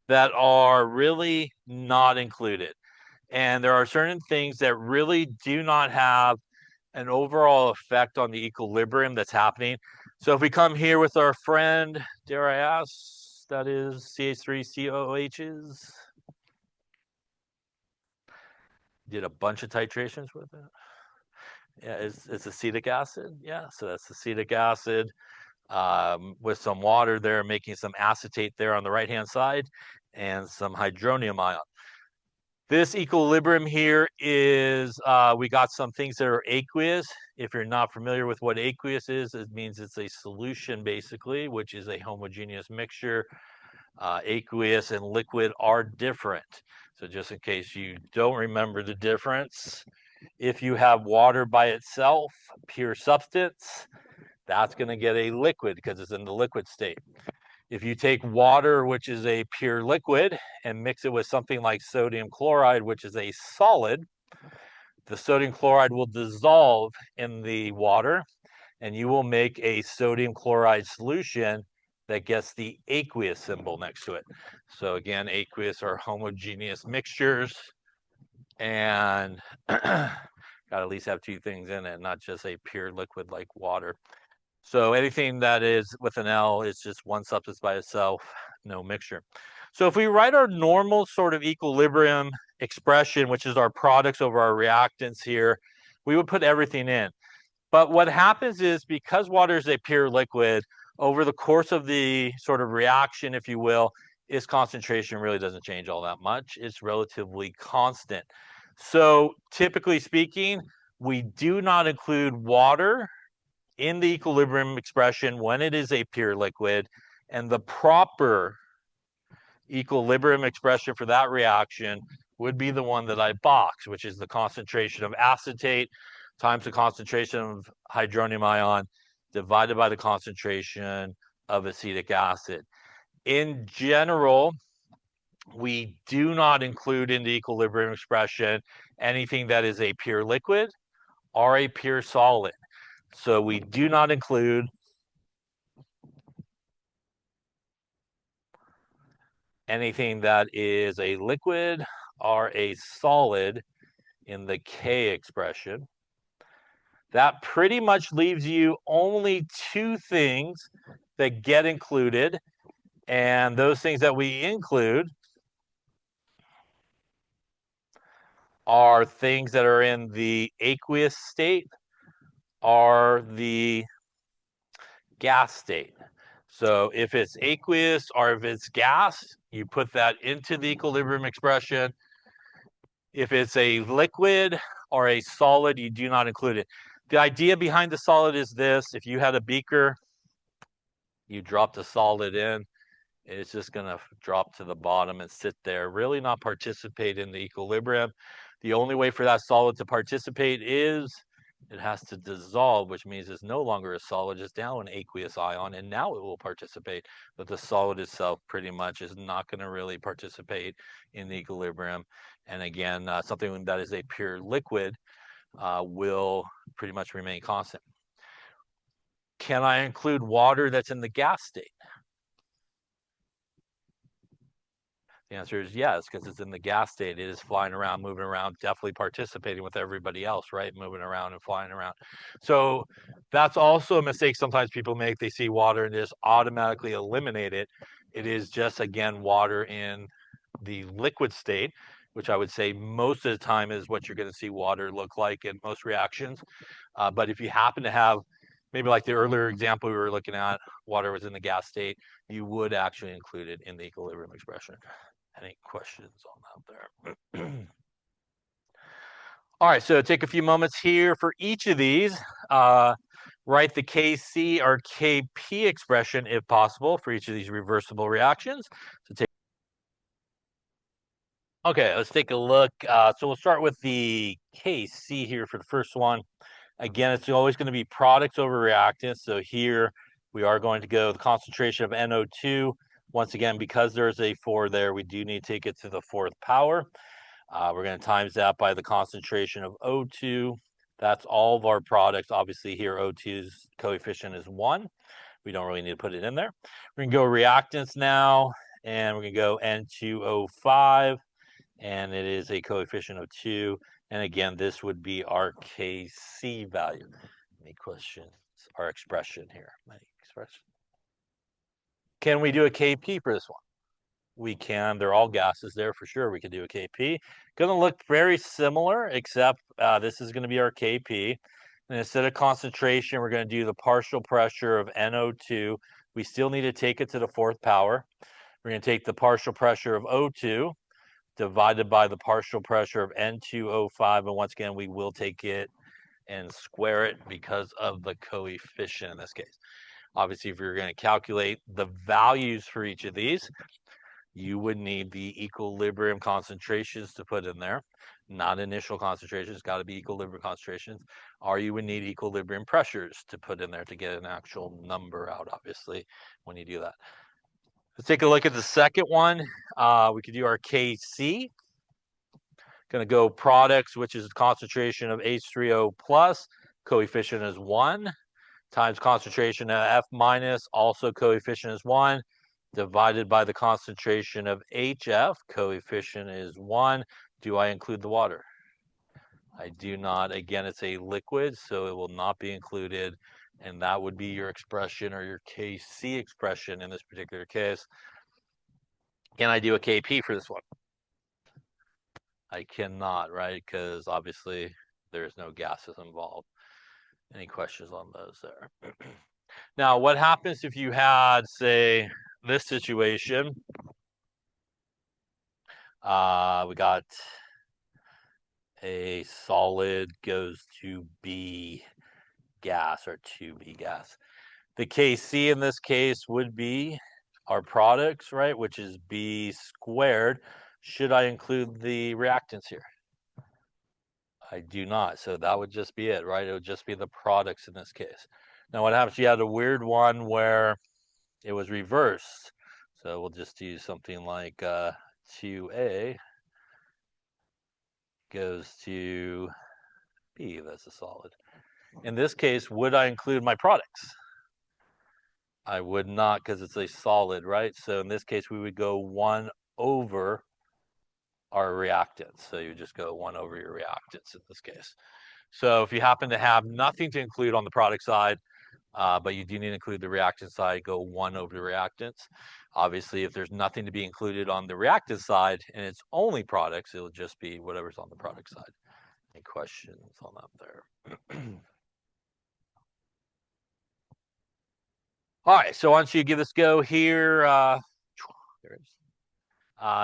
that are really not included. And there are certain things that really do not have an overall effect on the equilibrium that's happening. So if we come here with our friend, dare I ask, that is CH3COOHs. Did a bunch of titrations with it. Yeah, it's acetic acid. Yeah, so that's acetic acid with some water there, making some acetate there on the right-hand side, and some hydronium ion. This equilibrium here is, we got some things that are aqueous. If you're not familiar with what aqueous is, it means it's a solution basically, which is a homogeneous mixture. Aqueous and liquid are different. So just in case you don't remember the difference, if you have water by itself, pure substance, that's going to get a liquid because it's in the liquid state. If you take water, which is a pure liquid, and mix it with something like sodium chloride, which is a solid, the sodium chloride will dissolve in the water, and you will make a sodium chloride solution that gets the aqueous symbol next to it. So again, aqueous are homogeneous mixtures, and got to at least have two things in it, not just a pure liquid like water. So anything that is with an L is just one substance by itself, no mixture. So if we write our normal sort of equilibrium expression, which is our products over our reactants here, we would put everything in. But what happens is, because water is a pure liquid, over the course of the sort of reaction, if you will, its concentration really doesn't change all that much. It's relatively constant. So typically speaking, we do not include water in the equilibrium expression when it is a pure liquid, and the proper equilibrium expression for that reaction would be the one that I box, which is the concentration of acetate times the concentration of hydronium ion divided by the concentration of acetic acid. In general, we do not include in the equilibrium expression anything that is a pure liquid or a pure solid. So we do not include anything that is a liquid or a solid in the K expression. That pretty much leaves you only two things that get included, and those things that we include are things that are in the aqueous state or the gas state. So if it's aqueous or if it's gas, you put that into the equilibrium expression. If it's a liquid or a solid, you do not include it. The idea behind the solid is this: if you had a beaker, you drop the solid in, it's just going to drop to the bottom and sit there, really not participate in the equilibrium. The only way for that solid to participate is it has to dissolve, which means it's no longer a solid, it's now an aqueous ion, and now it will participate. But the solid itself pretty much is not going to really participate in the equilibrium. And again, something that is a pure liquid will pretty much remain constant. Can I include water that's in the gas state? The answer is yes, because it's in the gas state. It is flying around, moving around, definitely participating with everybody else, right? Moving around and flying around. So that's also a mistake sometimes people make. They see water and just automatically eliminate it. It is just, again, water in the liquid state, which I would say most of the time is what you're going to see water look like in most reactions. But if you happen to have, maybe like the earlier example we were looking at, water was in the gas state, you would actually include it in the equilibrium expression. Any questions on that there? All right, so take a few moments here for each of these. Write the Kc or Kp expression if possible for each of these reversible reactions. So take. Okay, let's take a look. So we'll start with the Kc here for the first one. Again, it's always going to be products over reactants. So here we are going to go the concentration of NO2. Once again, because there's a 4 there, we do need to take it to the 4th power. We're going to times that by the concentration of O2. That's all of our products. Obviously here O2's coefficient is 1. We don't really need to put it in there. We're going to go reactants now, and we're going to go N2O5, and it is a coefficient of 2. And again, this would be our Kc value. Any questions? Our expression here. Any expression? Can we do a Kp for this one? We can. They're all gases there for sure. We could do a Kp. Going to look very similar, except this is going to be our Kp. And instead of concentration, we're going to do the partial pressure of NO2. We still need to take it to the 4th power. We're going to take the partial pressure of O2 divided by the partial pressure of N2O5. And once again, we will take it and square it because of the coefficient in this case. Obviously, if you're going to calculate the values for each of these, you would need the equilibrium concentrations to put in there, not initial concentrations, it's got to be equilibrium concentrations, or you would need equilibrium pressures to put in there to get an actual number out, obviously, when you do that. Let's take a look at the second one. We could do our Kc. Going to go products, which is concentration of H3O plus, coefficient is 1, times concentration of F minus, also coefficient is 1, divided by the concentration of HF, coefficient is 1. Do I include the water? I do not. Again, it's a liquid, so it will not be included, and that would be your expression or your Kc expression in this particular case. Can I do a Kp for this one? I cannot, right? Because obviously there's no gases involved. Any questions on those there? Now, what happens if you had, say, this situation? We got a solid goes to B gas or 2B gas. The Kc in this case would be our products, right? Which is B squared. Should I include the reactants here? I do not. So that would just be it, right? It would just be the products in this case. Now, what happens? You had a weird one where it was reversed. So we'll just use something like 2A goes to B. That's a solid. In this case, would I include my products? I would not because it's a solid, right? So in this case, we would go 1 over our reactants. So you just go 1 over your reactants in this case. So if you happen to have nothing to include on the product side, but you do need to include the reactant side, go 1 over the reactants. Obviously, if there's nothing to be included on the reactant side and it's only products, it'll just be whatever's on the product side. Any questions on that there? All right, so once you give this go here, there it is.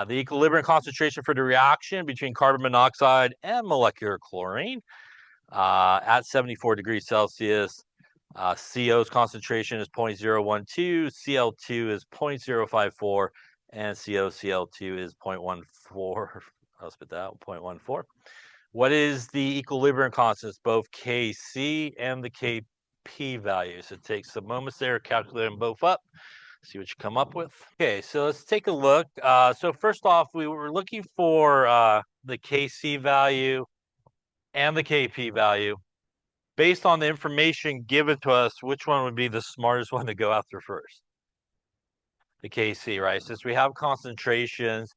The equilibrium concentration for the reaction between carbon monoxide and molecular chlorine at 74 degrees Celsius. CO's concentration is 0.012, Cl2 is 0.054, and COCl2 is 0.14. I'll spit that out, 0.14. What is the equilibrium constants, both Kc and the Kp values? It takes some moments there, calculate them both up, see what you come up with. Okay, so let's take a look. So first off, we were looking for the Kc value and the Kp value. Based on the information given to us, which one would be the smartest one to go after first? The Kc, right? Since we have concentrations,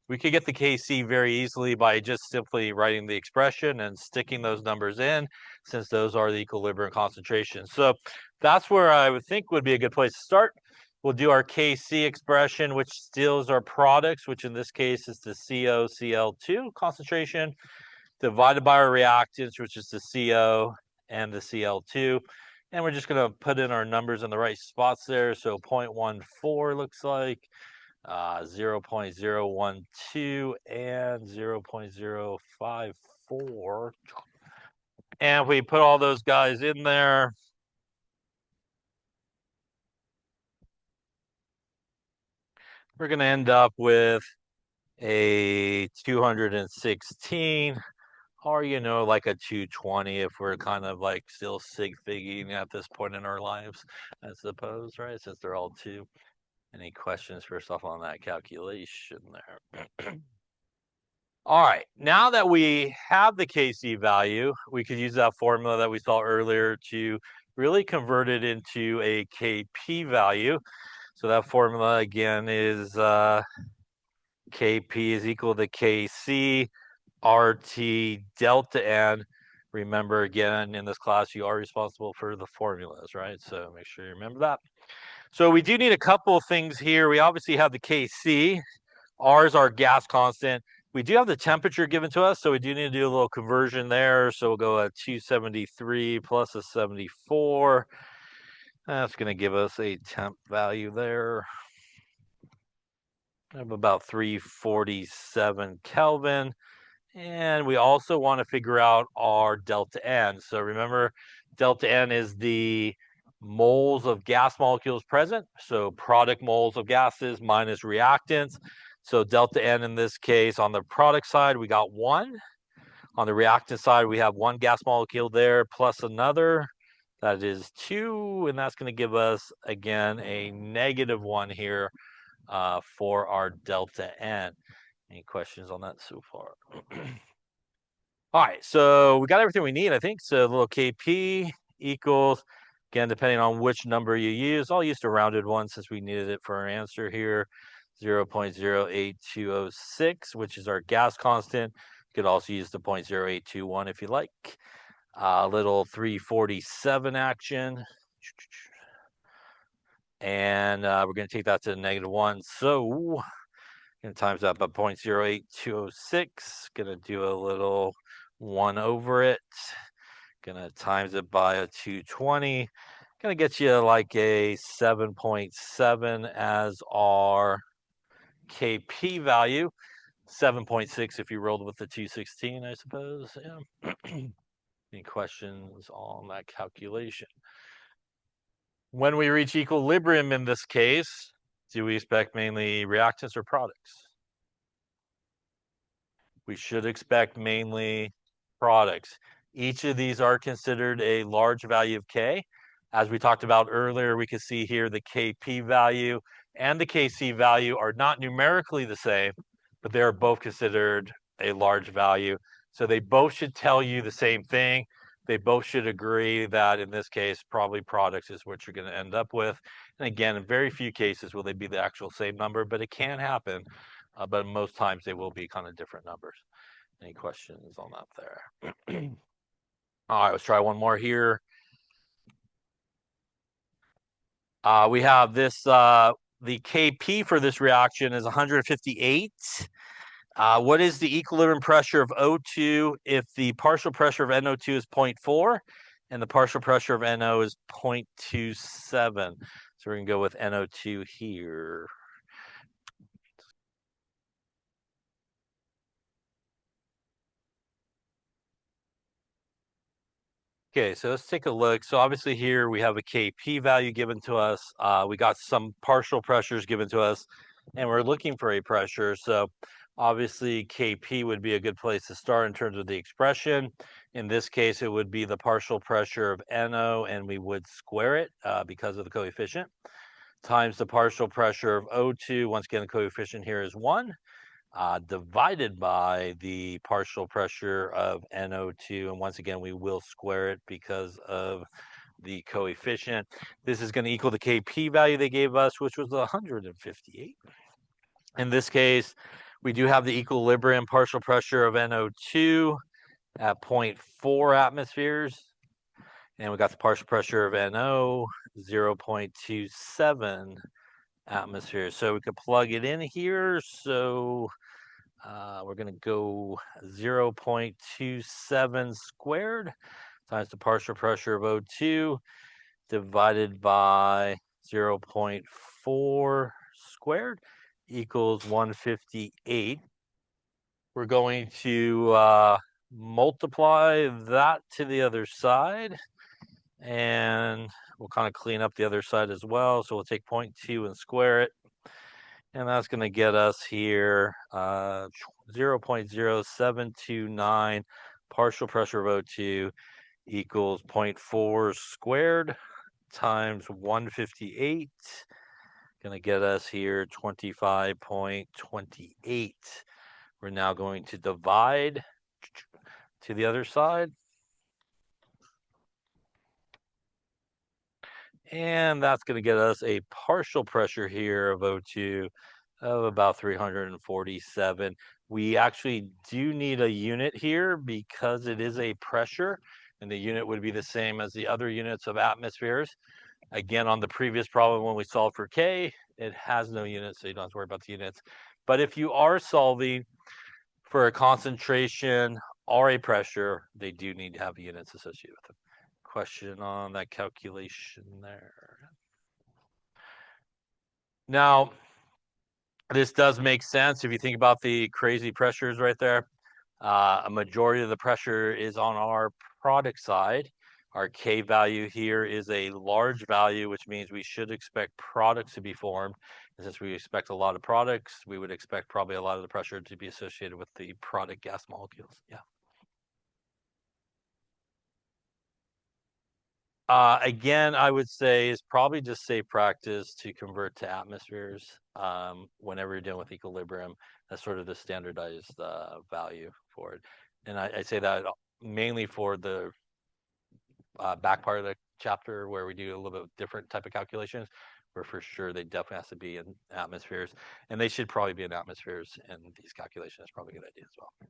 we could get the Kc very easily by just simply writing the expression and sticking those numbers in, since those are the equilibrium concentrations. So that's where I would think would be a good place to start. We'll do our Kc expression, which still is our products, which in this case is the COCl2 concentration, divided by our reactants, which is the CO and the Cl2. And we're just going to put in our numbers in the right spots there. So 0.14 looks like, 0.012, and 0.054. And if we put all those guys in there, we're going to end up with a 216, or, you know, like a 220 if we're kind of like still sig figging at this point in our lives, I suppose, right? Since they're all 2. Any questions first off on that calculation there? All right, now that we have the Kc value, we could use that formula that we saw earlier to really convert it into a Kp value. So that formula again is Kp is equal to Kc RT delta N. Remember, again, in this class, you are responsible for the formulas, right? So make sure you remember that. So we do need a couple of things here. We obviously have the Kc. R is our gas constant. We do have the temperature given to us, so we do need to do a little conversion there. So we'll go at 273 plus a 74. That's going to give us a temp value there of about 347 Kelvin. And we also want to figure out our delta N. So remember, delta N is the moles of gas molecules present. So product moles of gases minus reactants. So delta N in this case, on the product side, we got 1. On the reactant side, we have 1 gas molecule there plus another. That is 2. And that's going to give us, again, a -1 here for our delta N. Any questions on that so far? All right, so we got everything we need, I think. So a little Kp equals, again, depending on which number you use, I'll use the rounded one since we needed it for our answer here, 0.08206, which is our gas constant. You could also use the 0.0821 if you like. A little 347 action. And we're going to take that to the -1. So going to times that by 0.08206. Going to do a little 1 over it. Going to times it by a 220. Gonna get you like a 7.7 as our KP value. 7.6 if you rolled with the 216, I suppose. Yeah. Any questions on that calculation? When we reach equilibrium in this case, do we expect mainly reactants or products? We should expect mainly products. Each of these are considered a large value of K. As we talked about earlier, we can see here the Kp value and the Kc value are not numerically the same, but they are both considered a large value. So they both should tell you the same thing. They both should agree that in this case, probably products is what you're going to end up with. And again, in very few cases will they be the actual same number, but it can happen. But most times they will be kind of different numbers. Any questions on that there? All right, let's try one more here. We have this, the Kp for this reaction is 158. What is the equilibrium pressure of O2 if the partial pressure of NO2 is 0.4 and the partial pressure of NO is 0.27? So we're going to go with NO2 here. Okay, so let's take a look. So obviously here we have a Kp value given to us. We got some partial pressures given to us, and we're looking for a pressure. So obviously Kp would be a good place to start in terms of the expression. In this case, it would be the partial pressure of NO, and we would square it because of the coefficient, times the partial pressure of O2. Once again, the coefficient here is 1. Divided by the partial pressure of NO2. And once again, we will square it because of the coefficient. This is going to equal the Kp value they gave us, which was 158. In this case, we do have the equilibrium partial pressure of NO2 at 0.4 atmospheres. And we got the partial pressure of NO, 0.27 atmospheres. So we could plug it in here. So we're going to go 0.27 squared times the partial pressure of O2 divided by 0.4 squared equals 158. We're going to multiply that to the other side, and we'll kind of clean up the other side as well. So we'll take 0.2 and square it. And that's going to get us here 0.0729 partial pressure of O2 equals 0.4 squared times 158. Going to get us here 25.28. We're now going to divide to the other side. And that's going to get us a partial pressure here of O2 of about 347. We actually do need a unit here because it is a pressure, and the unit would be the same as the other units of atmospheres. Again, on the previous problem when we solved for K, it has no units, so you don't have to worry about the units. But if you are solving for a concentration or a pressure, they do need to have units associated with them. Question on that calculation there. Now, this does make sense if you think about the crazy pressures right there. A majority of the pressure is on our product side. Our K value here is a large value, which means we should expect products to be formed. And since we expect a lot of products, we would expect probably a lot of the pressure to be associated with the product gas molecules. Yeah. Again, I would say it's probably just safe practice to convert to atmospheres whenever you're dealing with equilibrium. That's sort of the standardized value for it. And I say that mainly for the back part of the chapter where we do a little bit different type of calculations, where for sure they definitely has to be in atmospheres. And they should probably be in atmospheres in these calculations. That's probably a good idea as well.